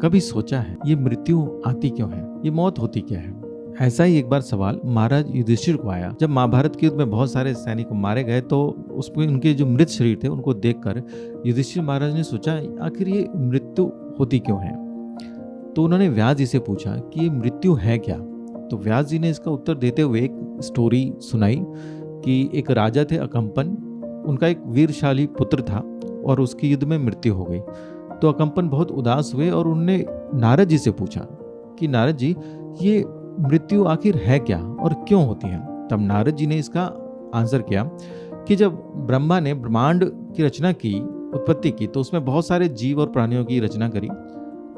कभी सोचा है ये मृत्यु आती क्यों है, ये मौत होती क्या है? ऐसा ही एक बार सवाल महाराज युधिष्ठिर को आया। जब महाभारत के युद्ध में बहुत सारे सैनिक मारे गए तो उसमें उनके जो मृत शरीर थे उनको देखकर युधिष्ठिर महाराज ने सोचा आखिर ये मृत्यु होती क्यों है। तो उन्होंने व्यास जी से पूछा कि ये मृत्यु है क्या। तो व्यास जी ने इसका उत्तर देते हुए एक स्टोरी सुनाई कि एक राजा थे अकंपन, उनका एक वीरशाली पुत्र था और उसकी युद्ध में मृत्यु हो गई। तो अकंपन बहुत उदास हुए और उन्होंने नारद जी से पूछा कि नारद जी ये मृत्यु आखिर है क्या और क्यों होती है। तब नारद जी ने इसका आंसर किया कि जब ब्रह्मा ने ब्रह्मांड की रचना की, उत्पत्ति की, तो उसमें बहुत सारे जीव और प्राणियों की रचना करी,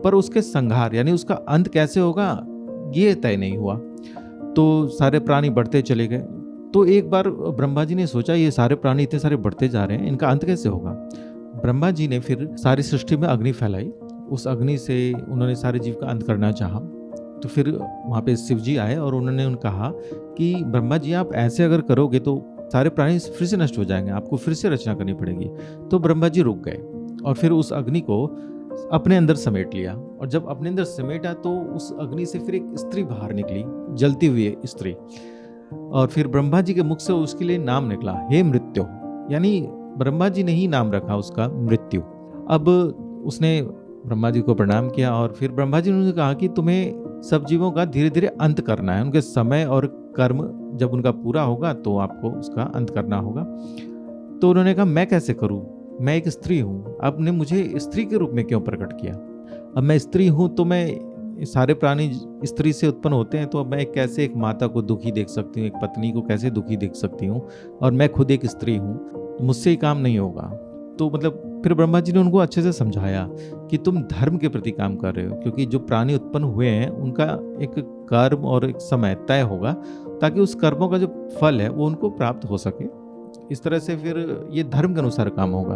पर उसके संहार यानी उसका अंत कैसे होगा ये तय नहीं हुआ। तो सारे प्राणी बढ़ते चले गए। तो एक बार ब्रह्मा जी ने सोचा ये सारे प्राणी इतने सारे बढ़ते जा रहे हैं, इनका अंत कैसे होगा। ब्रह्मा जी ने फिर सारी सृष्टि में अग्नि फैलाई, उस अग्नि से उन्होंने सारे जीव का अंत करना चाहा। तो फिर वहाँ पे शिव जी आए और उन्होंने कहा कि ब्रह्मा जी आप ऐसे अगर करोगे तो सारे प्राणी फिर से नष्ट हो जाएंगे, आपको फिर से रचना करनी पड़ेगी। तो ब्रह्मा जी रुक गए और फिर उस अग्नि को अपने अंदर समेट लिया। और जब अपने अंदर समेटा तो उस अग्नि से फिर एक स्त्री बाहर निकली, जलती हुई स्त्री। और फिर ब्रह्मा जी के मुख से उसके लिए नाम निकला, हे मृत्यु, यानी ब्रह्मा जी ने ही नाम रखा उसका मृत्यु। अब उसने ब्रह्मा जी को प्रणाम किया और फिर ब्रह्मा जी ने उन्हें कहा कि तुम्हें सब जीवों का धीरे धीरे अंत करना है, उनके समय और कर्म जब उनका पूरा होगा तो आपको उसका अंत करना होगा। तो उन्होंने कहा मैं कैसे करूं, मैं एक स्त्री हूं, आपने मुझे स्त्री के रूप में क्यों प्रकट किया। अब मैं स्त्री हूं तो मैं, सारे प्राणी स्त्री से उत्पन्न होते हैं, तो अब मैं कैसे एक माता को दुखी देख सकती हूँ, एक पत्नी को कैसे दुखी देख सकती हूँ, और मैं खुद एक स्त्री हूँ, मुझसे ही काम नहीं होगा। तो मतलब फिर ब्रह्मा जी ने उनको अच्छे से समझाया कि तुम धर्म के प्रति काम कर रहे हो, क्योंकि जो प्राणी उत्पन्न हुए हैं उनका एक कर्म और एक समय तय होगा ताकि उस कर्मों का जो फल है वो उनको प्राप्त हो सके। इस तरह से फिर ये धर्म के अनुसार काम होगा।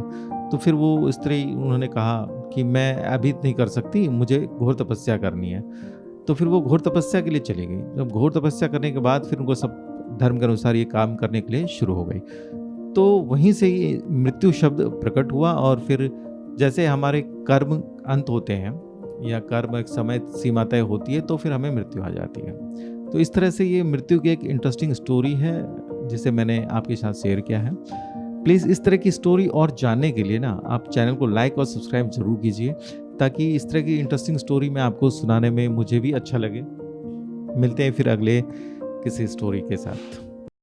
तो फिर वो स्त्री, उन्होंने कहा कि मैं अभी नहीं कर सकती, मुझे घोर तपस्या करनी है। तो फिर वो घोर तपस्या के लिए चली गई। जब घोर तपस्या करने के बाद फिर उनको सब धर्म के अनुसार ये काम करने के लिए शुरू हो गई। तो वहीं से ही मृत्यु शब्द प्रकट हुआ। और फिर जैसे हमारे कर्म अंत होते हैं या कर्म एक समय सीमा तय होती है तो फिर हमें मृत्यु आ जाती है। तो इस तरह से ये मृत्यु की एक इंटरेस्टिंग स्टोरी है जिसे मैंने आपके साथ शेयर किया है। प्लीज़ इस तरह की स्टोरी और जानने के लिए ना आप चैनल को लाइक और सब्सक्राइब जरूर कीजिए, ताकि इस तरह की इंटरेस्टिंग स्टोरी मैं आपको सुनाने में मुझे भी अच्छा लगे। मिलते हैं फिर अगले किसी स्टोरी के साथ।